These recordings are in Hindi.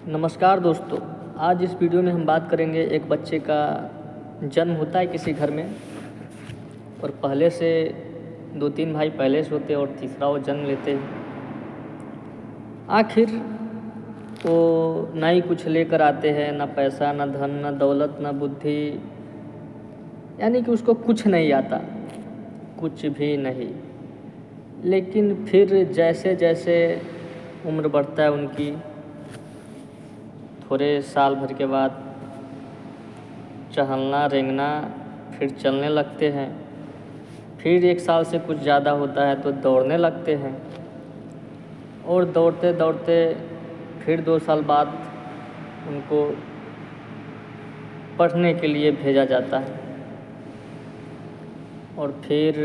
नमस्कार दोस्तों। आज इस वीडियो में हम बात करेंगे एक बच्चे का जन्म होता है किसी घर में और पहले से 2-3 भाई पहले से होते हैं और तीसरा वो जन्म लेते हैं। आखिर वो ना ही कुछ लेकर आते हैं, ना पैसा, ना धन, ना दौलत, ना बुद्धि, यानी कि उसको कुछ नहीं आता, कुछ भी नहीं। लेकिन फिर जैसे जैसे उम्र बढ़ता है उनकी, थोड़े साल भर के बाद टहलना रेंगना फिर चलने लगते हैं। फिर 1 साल से कुछ ज़्यादा होता है तो दौड़ने लगते हैं और दौड़ते दौड़ते फिर 2 साल बाद उनको पढ़ने के लिए भेजा जाता है और फिर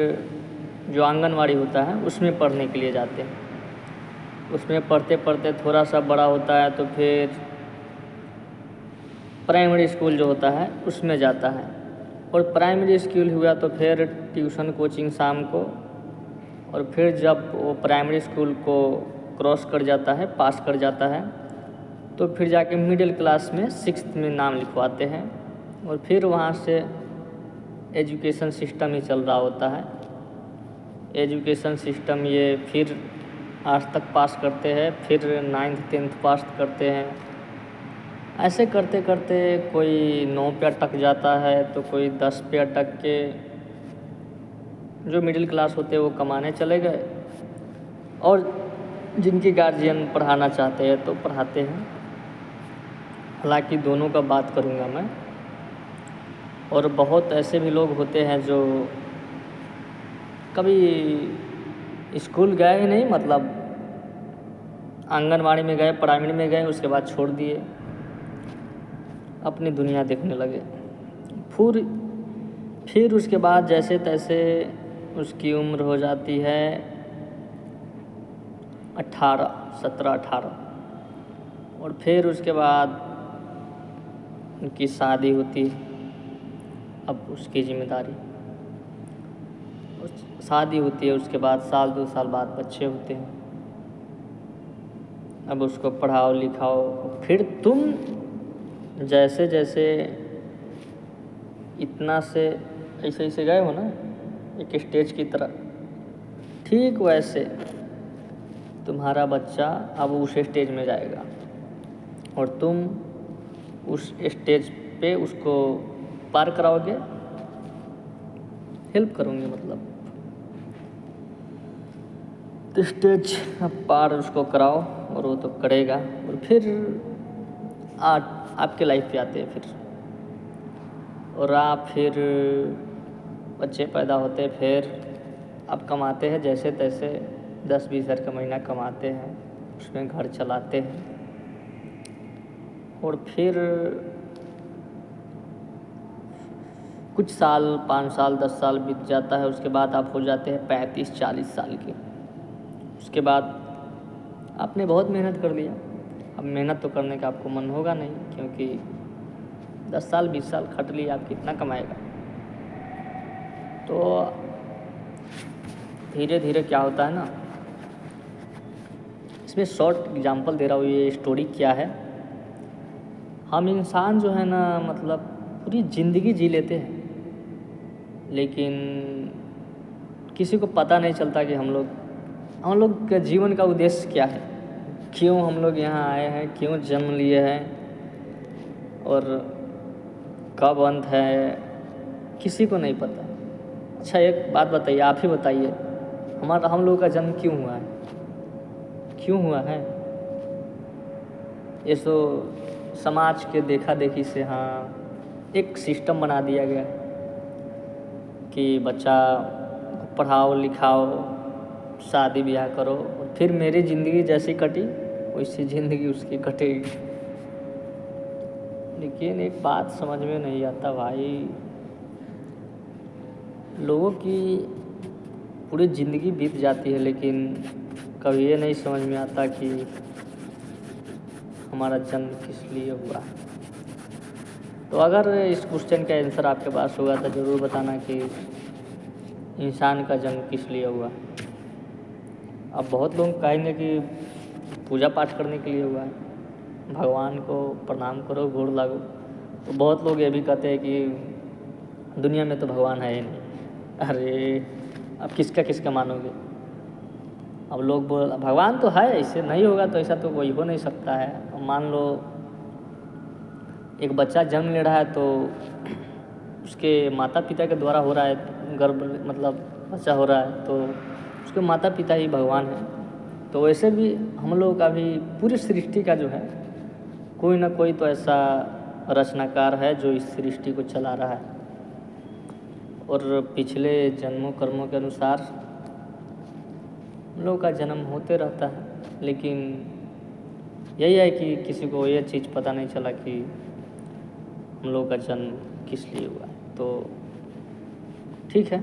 जो आंगनवाड़ी होता है उसमें पढ़ने के लिए जाते हैं। उसमें पढ़ते पढ़ते थोड़ा सा बड़ा होता है तो फिर प्राइमरी स्कूल जो होता है उसमें जाता है और प्राइमरी स्कूल हुआ तो फिर ट्यूशन कोचिंग शाम को, और फिर जब वो प्राइमरी स्कूल को क्रॉस कर जाता है, पास कर जाता है, तो फिर जाके मिडिल क्लास में 6th में नाम लिखवाते हैं और फिर वहाँ से एजुकेशन सिस्टम ही चल रहा होता है। एजुकेशन सिस्टम ये फिर 8 तक पास करते हैं, फिर 9th 10th पास करते हैं। ऐसे करते करते कोई 9 पे अटक जाता है तो कोई 10 पे अटक के जो मिडिल क्लास होते हैं वो कमाने चले गए, और जिनके गार्जियन पढ़ाना चाहते हैं तो पढ़ाते हैं। हालांकि दोनों का बात करूँगा मैं। और बहुत ऐसे भी लोग होते हैं जो कभी स्कूल गए ही नहीं, मतलब आंगनवाड़ी में गए, प्राइमरी में गए, उसके बाद छोड़ दिए, अपनी दुनिया देखने लगे। फिर उसके बाद जैसे तैसे उसकी उम्र हो जाती है 17-18, और फिर उसके बाद उनकी शादी होती है। अब उसकी जिम्मेदारी, शादी होती है, उसके बाद 1-2 साल बाद बच्चे होते हैं। अब उसको पढ़ाओ लिखाओ, फिर तुम जैसे जैसे इतना से ऐसे ऐसे गए हो ना एक स्टेज की तरह, ठीक वैसे तुम्हारा बच्चा अब उस स्टेज में जाएगा और तुम उस स्टेज पे उसको पार कराओगे, हेल्प करोगे, मतलब तो स्टेज पार उसको कराओ और वो तो करेगा। और फिर आपके लाइफ पे आते हैं फिर, और आप फिर बच्चे पैदा होते, फिर आप कमाते हैं जैसे तैसे 10-20 हज़ार का महीना कमाते हैं, उसमें घर चलाते हैं। और फिर कुछ साल, 5 साल 10 साल बीत जाता है, उसके बाद आप हो जाते हैं 35-40 साल के। उसके बाद आपने बहुत मेहनत कर लिया, अब मेहनत तो करने का आपको मन होगा नहीं, क्योंकि 10 साल 20 साल खट लिया, आप कितना कमाएगा। तो धीरे धीरे क्या होता है ना, इसमें शॉर्ट एग्जांपल दे रहा हूँ, ये स्टोरी क्या है। हम इंसान जो है ना, मतलब पूरी ज़िंदगी जी लेते हैं, लेकिन किसी को पता नहीं चलता कि हम लोग के जीवन का उद्देश्य क्या है, क्यों हम लोग यहाँ आए हैं, क्यों जन्म लिए हैं और कब अंत है, किसी को नहीं पता। अच्छा एक बात बताइए, आप ही बताइए, हम लोगों का जन्म क्यों हुआ है, क्यों हुआ है? ये तो समाज के देखा देखी से, हाँ, एक सिस्टम बना दिया गया कि बच्चा पढ़ाओ लिखाओ, शादी ब्याह करो, और फिर मेरी ज़िंदगी जैसी कटी वैसी ज़िंदगी उसकी कटेगी। लेकिन एक बात समझ में नहीं आता भाई, लोगों की पूरी ज़िंदगी बीत जाती है, लेकिन कभी ये नहीं समझ में आता कि हमारा जन्म किस लिए हुआ है। तो अगर इस क्वेश्चन का आंसर आपके पास होगा तो ज़रूर बताना कि इंसान का जन्म किस लिए हुआ। अब बहुत लोग कहेंगे कि पूजा पाठ करने के लिए हुआ है, भगवान को प्रणाम करो, गोड़ लागो। तो बहुत लोग ये भी कहते हैं कि दुनिया में तो भगवान है ही नहीं। अरे अब किसका किसका मानोगे? अब लोग बोल भगवान तो है, ऐसे नहीं होगा तो ऐसा तो कोई हो नहीं सकता है। अब मान लो एक बच्चा जन्म ले रहा है तो उसके माता पिता के द्वारा हो रहा है, गर्भ मतलब बच्चा हो रहा है, तो उसके माता पिता ही भगवान हैं। तो वैसे भी हम लोग का भी पूरी सृष्टि का जो है कोई ना कोई तो ऐसा रचनाकार है जो इस सृष्टि को चला रहा है। और पिछले जन्मों कर्मों के अनुसार हम लोग का जन्म होते रहता है, लेकिन यही है कि किसी को ये चीज़ पता नहीं चला कि हम लोग का जन्म किस लिए हुआ है। तो ठीक है,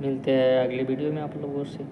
मिलते हैं अगली वीडियो में आप लोगों से।